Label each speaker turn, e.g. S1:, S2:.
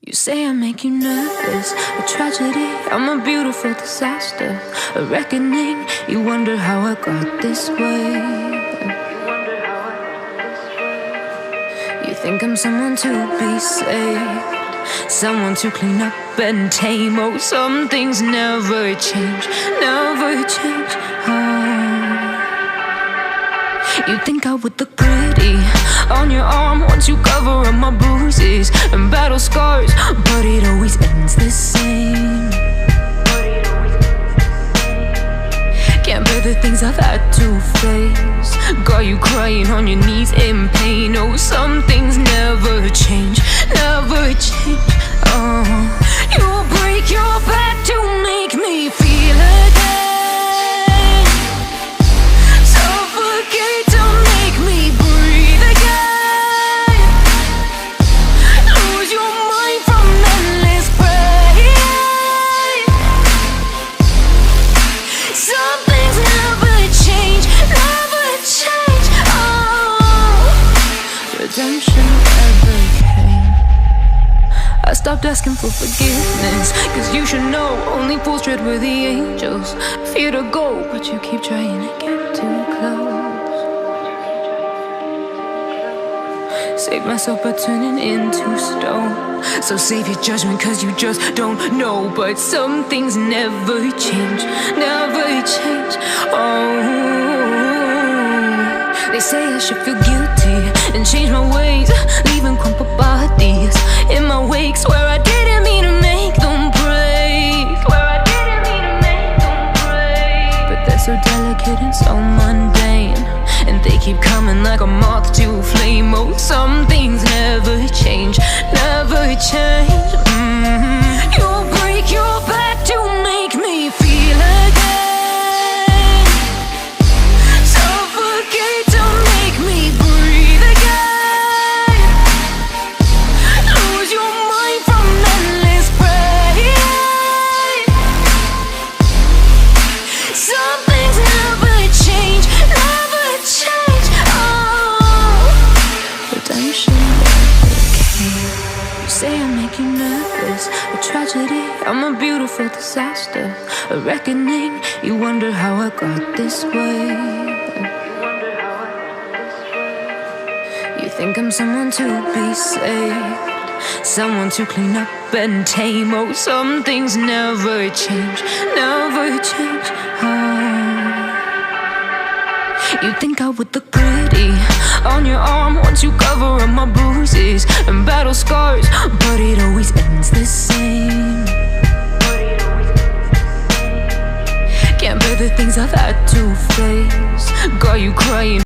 S1: You say I make you nervous, a tragedy, I'm a beautiful disaster, a reckoning. You wonder how I got this way. You think I'm someone to be saved, someone to clean up and tame. Oh, some things never change, never change. You think I would look pretty on your arm once you cover up my bruises and battle scars, but it always ends the same. Can't bear the things I've had to face, got you crying on your knees in pain. Oh, some things never change, never change. You'll break your back to make me feel again. I stopped asking for forgiveness, cause you should know only fools tread with the angels. Fear to go, but you keep trying to get too close. Save myself by turning into stone. So save your judgment cause you just don't know. But some things never change, never change. They say I should feel guilty and change my ways, leaving crumpled bodies in my wake. Swear I didn't mean to make them break, swear I didn't mean to make them break. But they're so delicate and so mundane, and they keep coming like a moth to a flame. Oh, some things never change, never change. You'll break your back to make me feel again. I'm a beautiful disaster, a reckoning. You wonder how I got this way. You think I'm someone to be saved, someone to clean up and tame. Oh, some things never change, never change. You think I would look pretty on your arm once you cover up my bruises and battle scars, but it always ends the same. Can't bear the things I've had to face, got you crying.